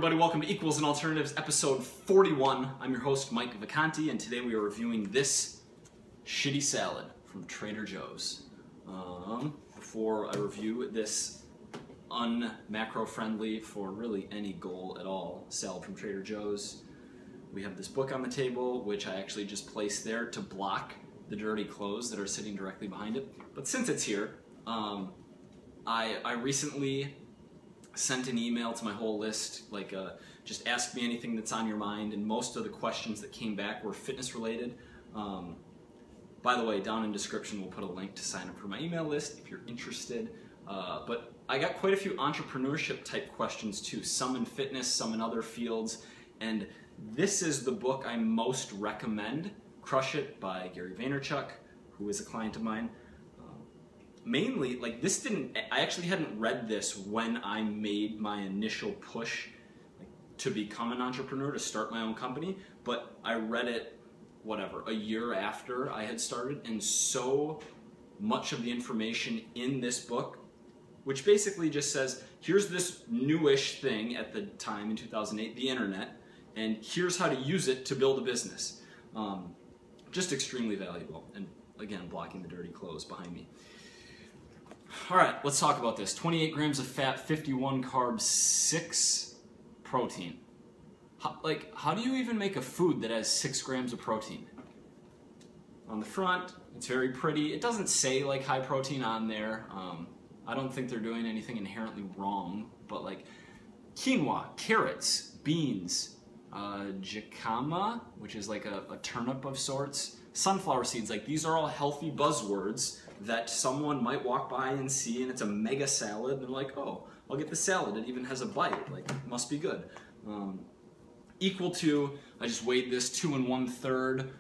everybody, welcome to Equals and Alternatives, episode 41. I'm your host, Mike Vacanti, and today we are reviewing this shitty salad from Trader Joe's. Before I review this un-macro-friendly, for really any goal at all, salad from Trader Joe's, we have this book on the table, which I actually just placed there to block the dirty clothes that are sitting directly behind it. But since it's here, I recently sent an email to my whole list, just ask me anything that's on your mind, and most of the questions that came back were fitness related. By the way, down in the description we'll put a link to sign up for my email list if you're interested. But I got quite a few entrepreneurship type questions too, some in fitness, some in other fields, and this is the book I most recommend, Crush It by Gary Vaynerchuk, who is a client of mine. Mainly, I actually hadn't read this when I made my initial push to become an entrepreneur, to start my own company, but I read it, a year after I had started, and so much of the information in this book, which basically just says, here's this newish thing at the time in 2008, the internet, and here's how to use it to build a business. Just extremely valuable, and again, blocking the dirty clothes behind me. All right, let's talk about this. 28 grams of fat, 51 carbs, 6 protein. How do you even make a food that has 6 grams of protein? On the front, it's very pretty. It doesn't say high protein on there. I don't think they're doing anything inherently wrong, but quinoa, carrots, beans, jicama, which is a turnip of sorts, sunflower seeds, these are all healthy buzzwords that someone might walk by and see, and it's a mega salad, and they're like, oh, I'll get the salad, it even has a bite, it must be good. Equal to, I just weighed this, 2 1/3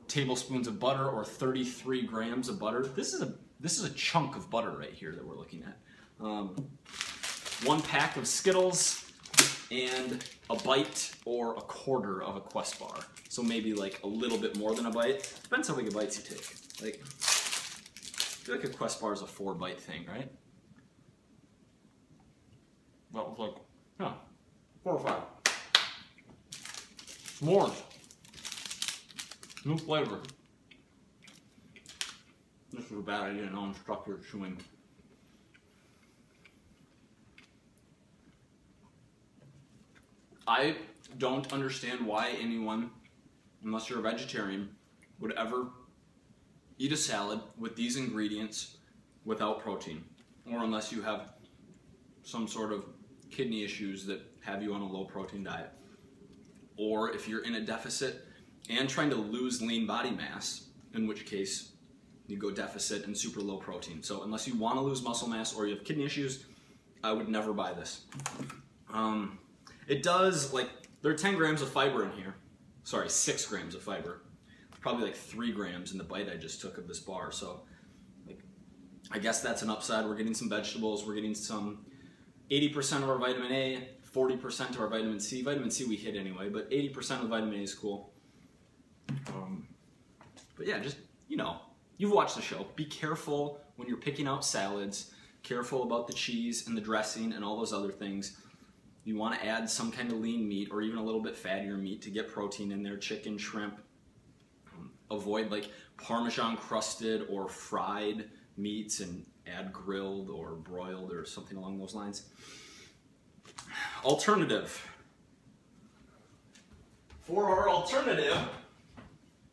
tablespoons of butter, or 33 grams of butter. This is a chunk of butter right here that we're looking at. 1 pack of Skittles, and a bite or a quarter of a Quest bar. So maybe a little bit more than a bite. Depends how big a bites you take. I feel like a Quest bar is a 4-bite thing, right? Well, 4 or 5. S'mores. New flavor. This was a bad idea, now I'm stuck here chewing. I don't understand why anyone, unless you're a vegetarian, would ever eat a salad with these ingredients without protein, or unless you have some sort of kidney issues that have you on a low protein diet, or if you're in a deficit and trying to lose lean body mass, in which case you go deficit and super low protein. So unless you want to lose muscle mass or you have kidney issues, I would never buy this. It does, there are 10 grams of fiber in here. Sorry, 6 grams of fiber. Probably 3 grams in the bite I just took of this bar. So, I guess that's an upside. We're getting some vegetables. We're getting some 80% of our vitamin A, 40% of our vitamin C. Vitamin C we hit anyway, but 80% of vitamin A is cool. But yeah, just, you've watched the show. Be careful when you're picking out salads. Careful about the cheese and the dressing and all those other things. You want to add some kind of lean meat or even a little bit fattier meat to get protein in there, chicken, shrimp. Avoid Parmesan crusted or fried meats and add grilled or broiled or something along those lines. Alternative. For our alternative,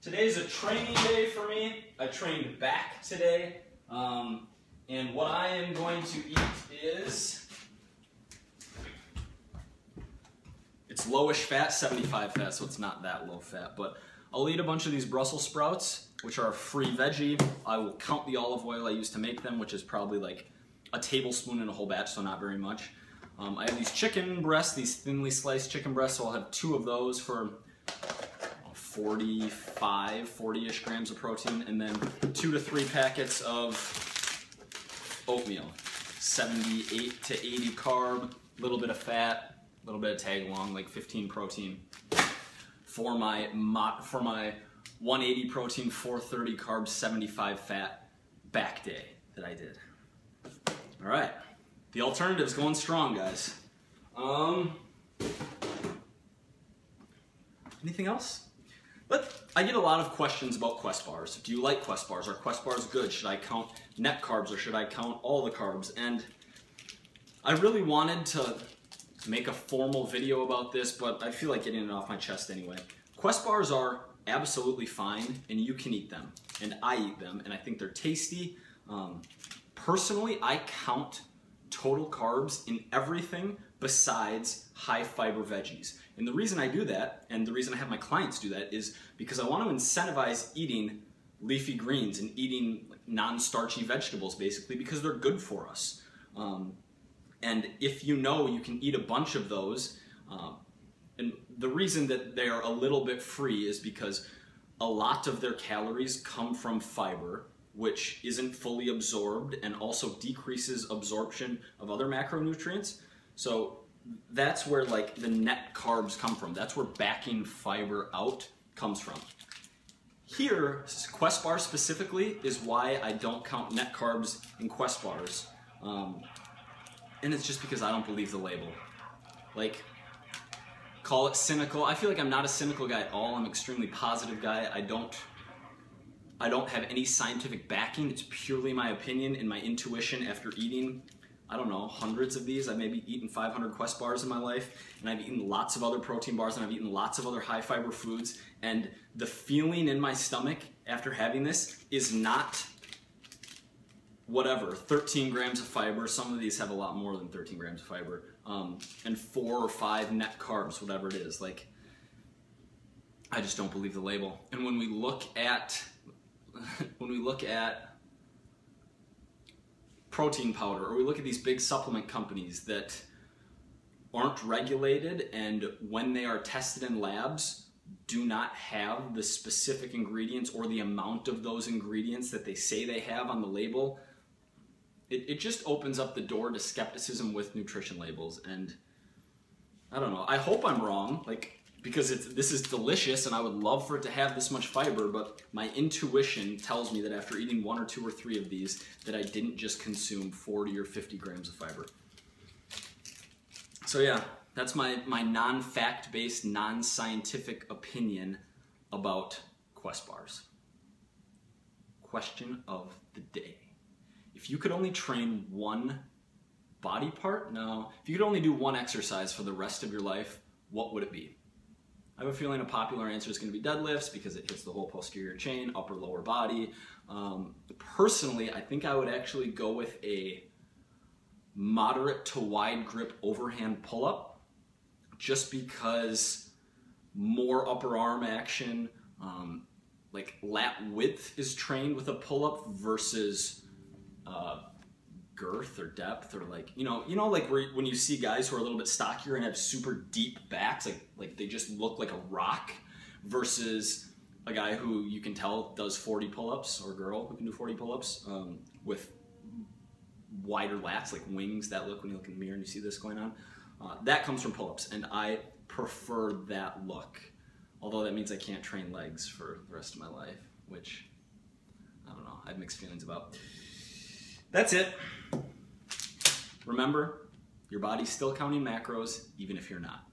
today's a training day for me. I trained back today. And what I am going to eat is, it's lowish fat, 75 fat, so it's not that low fat, but I'll eat a bunch of these Brussels sprouts, which are a free veggie. I will count the olive oil I used to make them, which is probably a tablespoon in a whole batch, so not very much. I have these chicken breasts, these thinly sliced chicken breasts, so I'll have 2 of those for 40-ish grams of protein, and then 2 to 3 packets of oatmeal, 78 to 80 carb, a little bit of fat, a little bit of tag along, 15 protein. For my 180 protein, 430 carbs, 75 fat back day that I did. All right, the alternative's going strong, guys. Anything else? But I get a lot of questions about Quest bars. Do you like Quest bars? Are Quest bars good? Should I count net carbs or should I count all the carbs? And I really wanted to make a formal video about this, but I feel like getting it off my chest anyway. Quest bars are absolutely fine, and you can eat them, and I eat them, and I think they're tasty. Personally, I count total carbs in everything besides high fiber veggies. And the reason I do that, and the reason I have my clients do that, is because I want to incentivize eating leafy greens and eating non-starchy vegetables, basically, because they're good for us. And if you know you can eat a bunch of those, and the reason that they are a little bit free is because a lot of their calories come from fiber, which isn't fully absorbed and also decreases absorption of other macronutrients. So that's where like the net carbs come from. That's where backing fiber out comes from. Here, Quest bars specifically is why I don't count net carbs in Quest bars. And it's just because I don't believe the label. Like, call it cynical. I feel like I'm not a cynical guy at all. I'm an extremely positive guy. I don't have any scientific backing. It's purely my opinion and my intuition after eating, I don't know, hundreds of these. I've maybe eaten 500 Quest bars in my life, and I've eaten lots of other protein bars, and I've eaten lots of other high fiber foods, and the feeling in my stomach after having this is not whatever, 13 grams of fiber. Some of these have a lot more than 13 grams of fiber, and 4 or 5 net carbs, whatever it is. Like, I just don't believe the label. And when we look at protein powder, or we look at these big supplement companies that aren't regulated, and when they are tested in labs, do not have the specific ingredients or the amount of those ingredients that they say they have on the label, it just opens up the door to skepticism with nutrition labels. And I don't know, I hope I'm wrong, like, because this is delicious and I would love for it to have this much fiber, but my intuition tells me that after eating 1 or 2 or 3 of these, that I didn't just consume 40 or 50 grams of fiber. So yeah, that's my non-fact-based, non-scientific opinion about Quest bars. Question of the day. If you could only train one body part, no, if you could only do one exercise for the rest of your life, what would it be? I have a feeling a popular answer is going to be deadlifts because it hits the whole posterior chain, upper, lower body. Personally, I think I would actually go with a moderate to wide grip overhand pull-up, just because more upper arm action, like lat width is trained with a pull-up versus girth or depth, or like, you know, like when you see guys who are a little bit stockier and have super deep backs, like they just look like a rock, versus a guy who you can tell does 40 pull-ups, or a girl who can do 40 pull-ups with wider lats, like wings that look when you look in the mirror and you see this going on. That comes from pull-ups, and I prefer that look. Although that means I can't train legs for the rest of my life, which I don't know, I have mixed feelings about. That's it. Remember, your body's still counting macros, even if you're not.